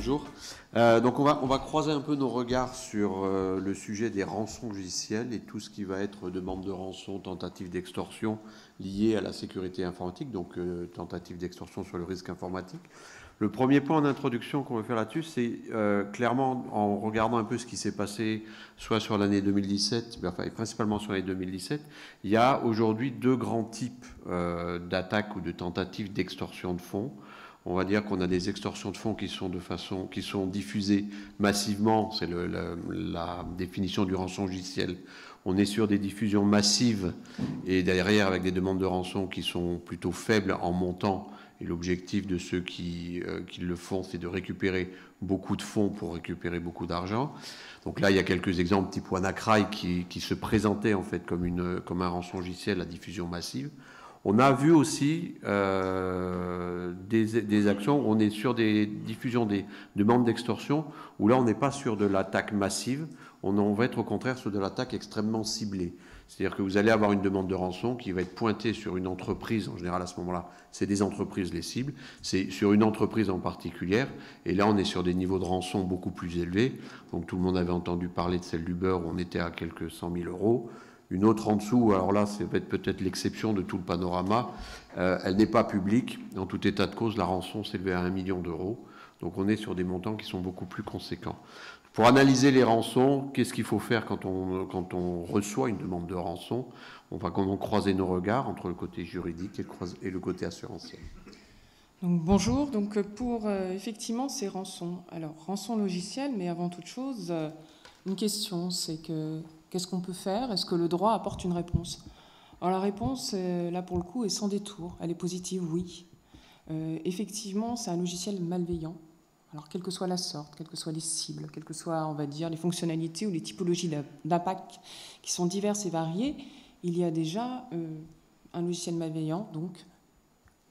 bonjour. Donc on va croiser un peu nos regards sur le sujet des rançons logicielles et tout ce qui va être demande de rançon, tentative d'extorsion liée à la sécurité informatique, donc tentative d'extorsion sur le risque informatique. Le premier point en introduction qu'on veut faire là-dessus, c'est clairement en regardant un peu ce qui s'est passé soit sur l'année 2017, enfin principalement sur l'année 2017, il y a aujourd'hui deux grands types d'attaques ou de tentatives d'extorsion de fonds. On va dire qu'on a des extorsions de fonds qui sont diffusées massivement, c'est la définition du rançon logiciel. On est sur des diffusions massives et derrière avec des demandes de rançon qui sont plutôt faibles en montant. Et l'objectif de ceux qui le font, c'est de récupérer beaucoup de fonds pour récupérer beaucoup d'argent. Donc là, il y a quelques exemples type WannaCry qui se présentait en fait comme un rançon logiciel à diffusion massive. On a vu aussi des actions où on est sur des diffusions des demandes d'extorsion, où là on n'est pas sur de l'attaque massive, on va être au contraire sur de l'attaque extrêmement ciblée. C'est-à-dire que vous allez avoir une demande de rançon qui va être pointée sur une entreprise, en général à ce moment-là, c'est des entreprises les cibles, c'est sur une entreprise en particulier, et là on est sur des niveaux de rançon beaucoup plus élevés. Donc tout le monde avait entendu parler de celle d'Uber où on était à quelques 100 000 euros. Une autre en dessous, alors là, ça va être peut-être l'exception de tout le panorama. Elle n'est pas publique. En tout état de cause, la rançon s'élevait à 1 million d'euros. Donc on est sur des montants qui sont beaucoup plus conséquents. Pour analyser les rançons, qu'est-ce qu'il faut faire quand on reçoit une demande de rançon? On va croiser nos regards entre le côté juridique et le côté assurantiel. Donc, bonjour. Donc, pour effectivement ces rançons. Alors, rançon logicielle, mais avant toute chose, une question, c'est que qu'est-ce qu'on peut faire? Est-ce que le droit apporte une réponse? Alors la réponse, là pour le coup, est sans détour. Elle est positive, oui. Effectivement, c'est un logiciel malveillant. Alors quelle que soit la sorte, quelles que soient les cibles, quelles que soient, on va dire, les fonctionnalités ou les typologies d'impact qui sont diverses et variées, il y a déjà un logiciel malveillant, donc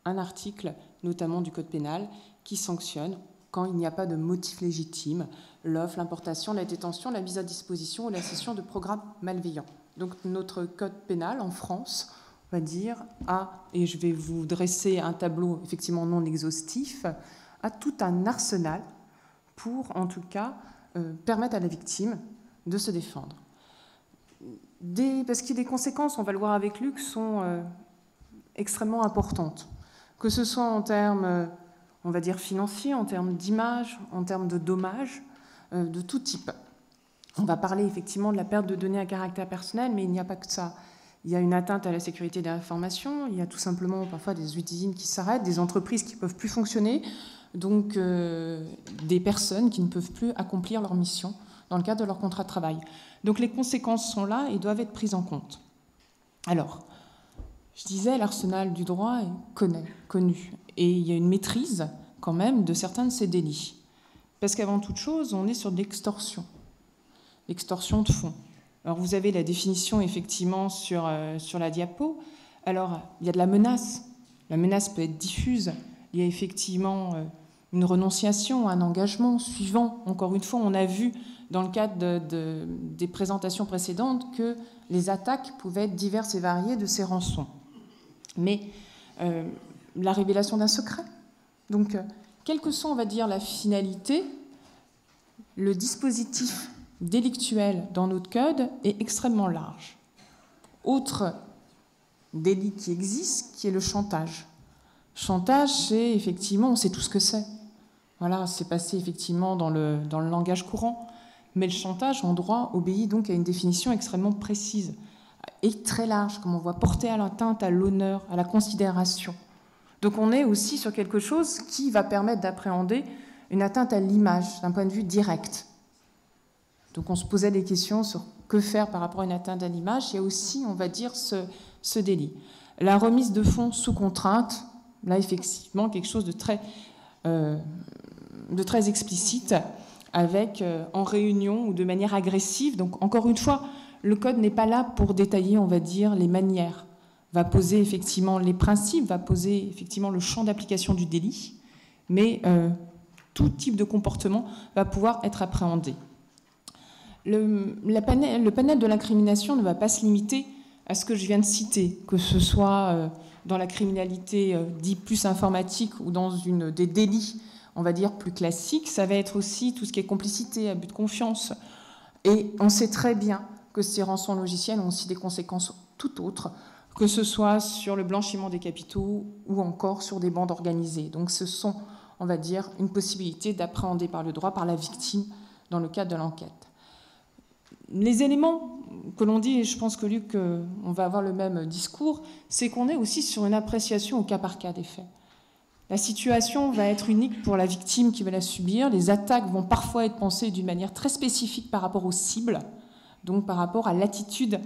un article, notamment du Code pénal, qui sanctionne quand il n'y a pas de motif légitime, l'offre, l'importation, la détention, la mise à disposition ou la cession de programmes malveillants. Donc notre code pénal en France, on va dire, et je vais vous dresser un tableau effectivement non exhaustif, a tout un arsenal pour, en tout cas, permettre à la victime de se défendre. Parce que les conséquences, on va le voir avec Luc, sont extrêmement importantes. Que ce soit en termes on va dire financiers, en termes d'image, en termes de dommages, de tout type. On va parler effectivement de la perte de données à caractère personnel, mais il n'y a pas que ça. Il y a une atteinte à la sécurité de l'information, il y a tout simplement parfois des usines qui s'arrêtent, des entreprises qui ne peuvent plus fonctionner, donc des personnes qui ne peuvent plus accomplir leur mission dans le cadre de leur contrat de travail. Donc les conséquences sont là et doivent être prises en compte. Alors, je disais, l'arsenal du droit est connu. Et il y a une maîtrise, quand même, de certains de ces délits. Parce qu'avant toute chose, on est sur de l'extorsion. L'extorsion de fonds. Alors, vous avez la définition, effectivement, sur la diapo. Alors, il y a de la menace. La menace peut être diffuse. Il y a effectivement une renonciation, un engagement suivant. Encore une fois, on a vu, dans le cadre des présentations précédentes, que les attaques pouvaient être diverses et variées de ces rançons. Mais la révélation d'un secret. Donc, quelle que soit, on va dire, la finalité, le dispositif délictuel dans notre code est extrêmement large. Autre délit qui existe, qui est le chantage. Chantage, c'est effectivement, on sait tout ce que c'est. Voilà, c'est passé effectivement dans le langage courant. Mais le chantage en droit obéit donc à une définition extrêmement précise et très large, comme on voit, porter à l'atteinte à l'honneur, à la considération. Donc on est aussi sur quelque chose qui va permettre d'appréhender une atteinte à l'image d'un point de vue direct. Donc on se posait des questions sur que faire par rapport à une atteinte à l'image. Il y a aussi, on va dire, ce délit. La remise de fonds sous contrainte, là effectivement quelque chose de très explicite, avec en réunion ou de manière agressive. Donc encore une fois, le code n'est pas là pour détailler, on va dire, les manières. Va poser effectivement les principes, va poser effectivement le champ d'application du délit, mais tout type de comportement va pouvoir être appréhendé. Le panel de l'incrimination ne va pas se limiter à ce que je viens de citer, que ce soit dans la criminalité dite plus informatique ou dans des délits, on va dire, plus classiques. Ça va être aussi tout ce qui est complicité, abus de confiance. Et on sait très bien que ces rançons logicielles ont aussi des conséquences tout autres, que ce soit sur le blanchiment des capitaux ou encore sur des bandes organisées. Donc ce sont, on va dire, une possibilité d'appréhender par le droit, par la victime, dans le cadre de l'enquête. Les éléments que l'on dit, et je pense que Luc, on va avoir le même discours, c'est qu'on est aussi sur une appréciation au cas par cas des faits. La situation va être unique pour la victime qui va la subir. Les attaques vont parfois être pensées d'une manière très spécifique par rapport aux cibles, donc par rapport à l'attitude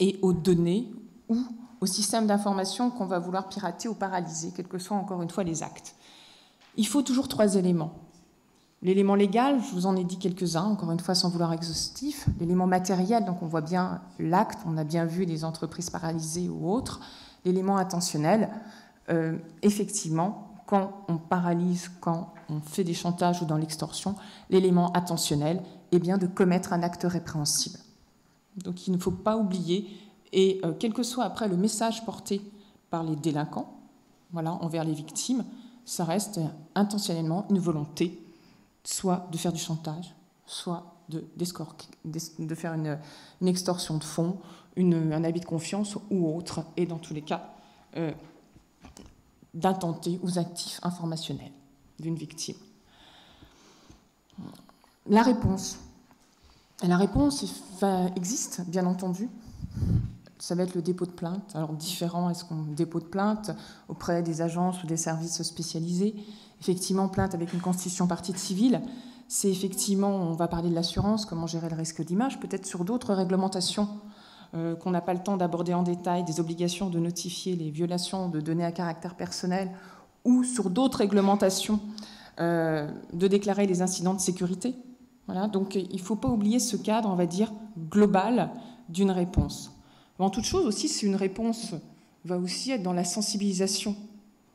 et aux données ou au système d'information qu'on va vouloir pirater ou paralyser, quels que soient encore une fois les actes. Il faut toujours 3 éléments. L'élément légal, je vous en ai dit quelques-uns, encore une fois sans vouloir exhaustif. L'élément matériel, donc on voit bien l'acte, on a bien vu les entreprises paralysées ou autres. L'élément intentionnel, effectivement, quand on paralyse, quand on fait des chantages ou dans l'extorsion, l'élément intentionnel est bien de commettre un acte répréhensible. Donc il ne faut pas oublier, et quel que soit après le message porté par les délinquants, voilà, envers les victimes, ça reste intentionnellement une volonté, soit de faire du chantage, soit de faire une extorsion de fonds, un abus de confiance ou autre, et dans tous les cas, d'intenter aux actifs informationnels d'une victime. La réponse. La réponse existe, bien entendu. Ça va être le dépôt de plainte. Alors, différent, est-ce qu'on dépôt de plainte auprès des agences ou des services spécialisés? Effectivement, plainte avec une constitution partie civile. C'est effectivement, on va parler de l'assurance, comment gérer le risque d'image, peut-être sur d'autres réglementations qu'on n'a pas le temps d'aborder en détail, des obligations de notifier les violations de données à caractère personnel, ou sur d'autres réglementations de déclarer les incidents de sécurité. Voilà, donc il ne faut pas oublier ce cadre, on va dire, global d'une réponse. En toute chose aussi, c'est une réponse va aussi être dans la sensibilisation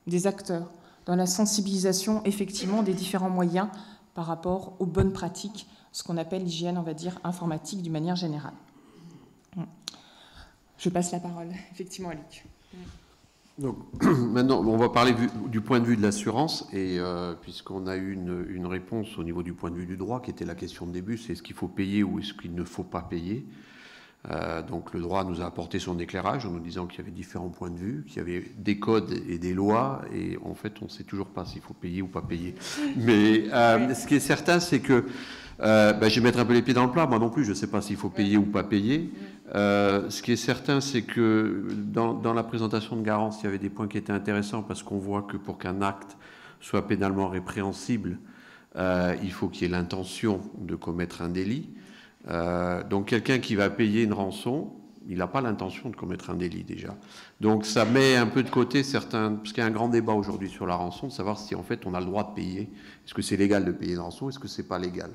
des acteurs, dans la sensibilisation effectivement des différents moyens par rapport aux bonnes pratiques, ce qu'on appelle l'hygiène, on va dire, informatique d'une manière générale. Je passe la parole effectivement à Luc. Donc, maintenant, on va parler du point de vue de l'assurance, et puisqu'on a eu une réponse au niveau du point de vue du droit, qui était la question de début, c'est est-ce qu'il faut payer ou est-ce qu'il ne faut pas payer. Donc le droit nous a apporté son éclairage en nous disant qu'il y avait différents points de vue, qu'il y avait des codes et des lois, et en fait on ne sait toujours pas s'il faut payer ou pas payer. Mais ce qui est certain, c'est que, je vais mettre un peu les pieds dans le plat, moi non plus je ne sais pas s'il faut payer ou pas payer. Ce qui est certain, c'est que dans la présentation de Garance, il y avait des points qui étaient intéressants, parce qu'on voit que pour qu'un acte soit pénalement répréhensible, il faut qu'il y ait l'intention de commettre un délit. Donc quelqu'un qui va payer une rançon, il n'a pas l'intention de commettre un délit déjà. Donc ça met un peu de côté certains, parce qu'il y a un grand débat aujourd'hui sur la rançon, de savoir si en fait on a le droit de payer. Est-ce que c'est légal de payer une rançon, est-ce que c'est pas légal?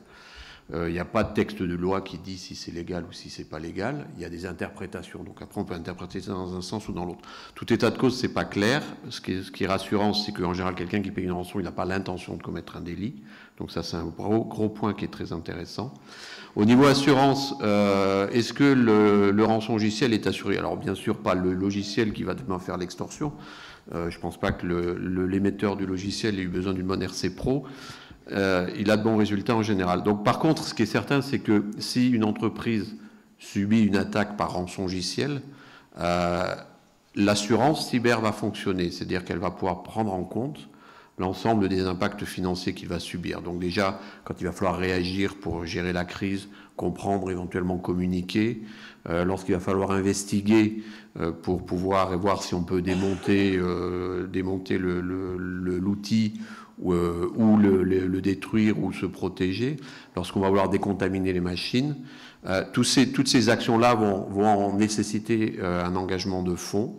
Il n'y a pas de texte de loi qui dit si c'est légal ou si c'est pas légal. Il y a des interprétations. Donc après on peut interpréter ça dans un sens ou dans l'autre. Tout état de cause, c'est pas clair. Ce qui est rassurant, c'est qu'en général quelqu'un qui paye une rançon, il n'a pas l'intention de commettre un délit. Donc ça c'est un gros point qui est très intéressant. Au niveau assurance, est-ce que le rançongiciel est assuré? Alors bien sûr pas le logiciel qui va demain faire l'extorsion. Je ne pense pas que l'émetteur du logiciel ait eu besoin d'une bonne RC Pro. Il a de bons résultats en général. Donc par contre, ce qui est certain, c'est que si une entreprise subit une attaque par rançongiciel, l'assurance cyber va fonctionner, c'est-à-dire qu'elle va pouvoir prendre en compte l'ensemble des impacts financiers qu'il va subir. Donc déjà, quand il va falloir réagir pour gérer la crise, comprendre, éventuellement communiquer, lorsqu'il va falloir investiguer pour pouvoir voir si on peut démonter l'outil ou le détruire ou se protéger, lorsqu'on va vouloir décontaminer les machines, toutes ces actions-là vont nécessiter un engagement de fonds,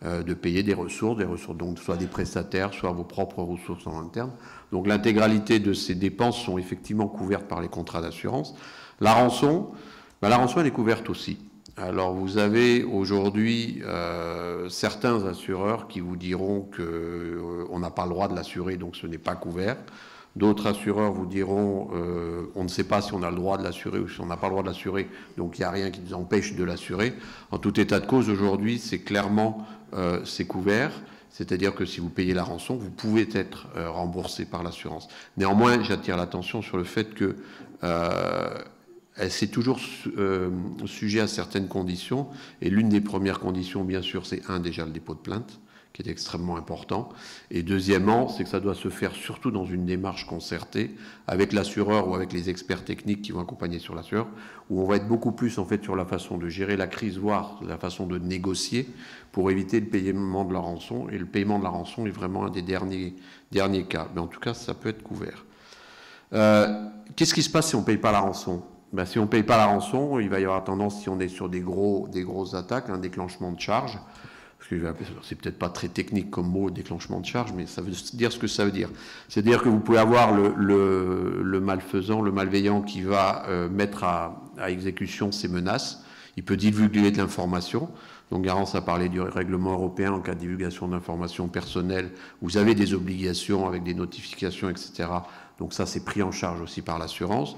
de payer des ressources, donc soit des prestataires, soit vos propres ressources en interne. Donc l'intégralité de ces dépenses sont effectivement couvertes par les contrats d'assurance. La rançon, elle est couverte aussi. Alors vous avez aujourd'hui certains assureurs qui vous diront qu'on n'a pas le droit de l'assurer, donc ce n'est pas couvert. D'autres assureurs vous diront on ne sait pas si on a le droit de l'assurer ou si on n'a pas le droit de l'assurer, donc il n'y a rien qui nous empêche de l'assurer. En tout état de cause, aujourd'hui, c'est clairement c'est couvert. C'est-à-dire que si vous payez la rançon, vous pouvez être remboursé par l'assurance. Néanmoins, j'attire l'attention sur le fait que c'est toujours sujet à certaines conditions. Et l'une des premières conditions, bien sûr, c'est déjà le dépôt de plainte, qui est extrêmement important. Et deuxièmement, c'est que ça doit se faire surtout dans une démarche concertée avec l'assureur ou avec les experts techniques qui vont accompagner sur l'assureur, où on va être beaucoup plus en fait sur la façon de gérer la crise, voire la façon de négocier pour éviter le paiement de la rançon. Et le paiement de la rançon est vraiment un des derniers cas. Mais en tout cas, ça peut être couvert. Qu'est-ce qui se passe si on ne paye pas la rançon ? Si on ne paye pas la rançon, il va y avoir tendance, si on est sur des grosses attaques, un déclenchement de charge. C'est peut-être pas très technique comme mot, déclenchement de charge, mais ça veut dire ce que ça veut dire. C'est-à-dire que vous pouvez avoir le malfaisant, le malveillant qui va mettre à exécution ces menaces. Il peut divulguer de l'information. Donc Garance a parlé du règlement européen en cas de divulgation d'informations personnelles. Vous avez des obligations avec des notifications, etc. Donc ça, c'est pris en charge aussi par l'assurance.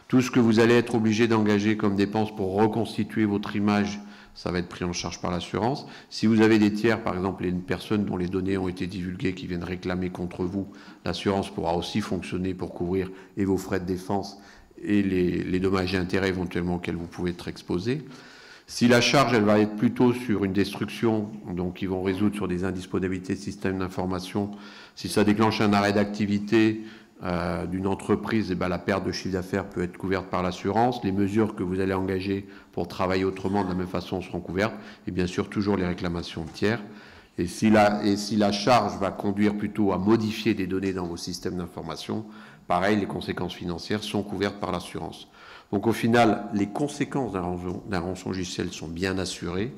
Tout ce que vous allez être obligé d'engager comme dépenses pour reconstituer votre image, ça va être pris en charge par l'assurance. Si vous avez des tiers, par exemple, une personne dont les données ont été divulguées qui viennent réclamer contre vous, l'assurance pourra aussi fonctionner pour couvrir et vos frais de défense et les dommages et intérêts éventuellement auxquels vous pouvez être exposé. Si la charge, elle va être plutôt sur une destruction, donc ils vont résoudre sur des indisponibilités de système d'information, si ça déclenche un arrêt d'activité d'une entreprise, la perte de chiffre d'affaires peut être couverte par l'assurance. Les mesures que vous allez engager pour travailler autrement de la même façon seront couvertes. Et bien sûr, toujours les réclamations de tiers. Et si la charge va conduire plutôt à modifier des données dans vos systèmes d'information, pareil, les conséquences financières sont couvertes par l'assurance. Donc au final, les conséquences d'un rançon logiciel sont bien assurées.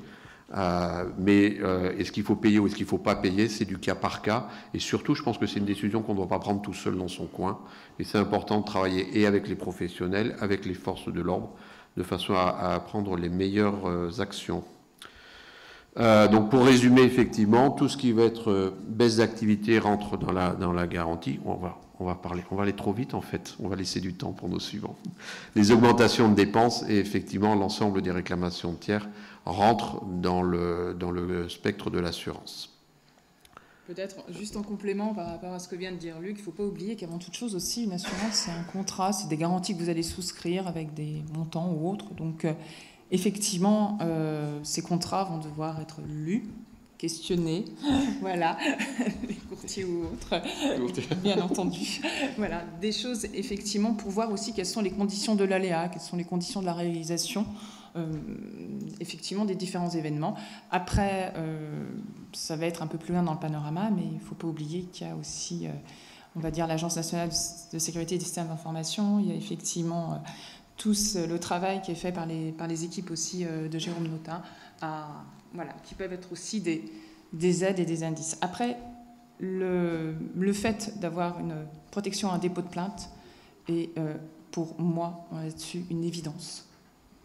Mais est-ce qu'il faut payer ou est-ce qu'il ne faut pas payer, c'est du cas par cas, et surtout je pense que c'est une décision qu'on ne doit pas prendre tout seul dans son coin, et c'est important de travailler et avec les professionnels, avec les forces de l'ordre, de façon à prendre les meilleures actions. Donc pour résumer, effectivement, tout ce qui va être baisse d'activité rentre dans la garantie. On va aller trop vite en fait, on va laisser du temps pour nos suivants. Les augmentations de dépenses et effectivement l'ensemble des réclamations de tiers rentrent dans le spectre de l'assurance. Peut-être juste en complément par rapport à ce que vient de dire Luc, il ne faut pas oublier qu'avant toute chose aussi, une assurance, c'est un contrat, c'est des garanties que vous allez souscrire avec des montants ou autres. Donc effectivement, ces contrats vont devoir être lus, questionnés, voilà, les courtiers ou autres, bien entendu. Voilà, des choses effectivement pour voir aussi quelles sont les conditions de l'aléa, quelles sont les conditions de la réalisation. Effectivement des différents événements. Après, ça va être un peu plus loin dans le panorama, mais il ne faut pas oublier qu'il y a aussi, on va dire, l'Agence nationale de sécurité des systèmes d'information. Il y a effectivement tout le travail qui est fait par les équipes aussi de Jérôme Notin, qui peuvent être aussi des aides et des indices. Après, le fait d'avoir une protection à un dépôt de plainte est, pour moi, là-dessus, une évidence.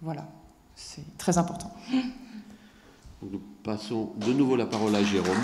Voilà. C'est très important. Nous passons de nouveau la parole à Jérôme.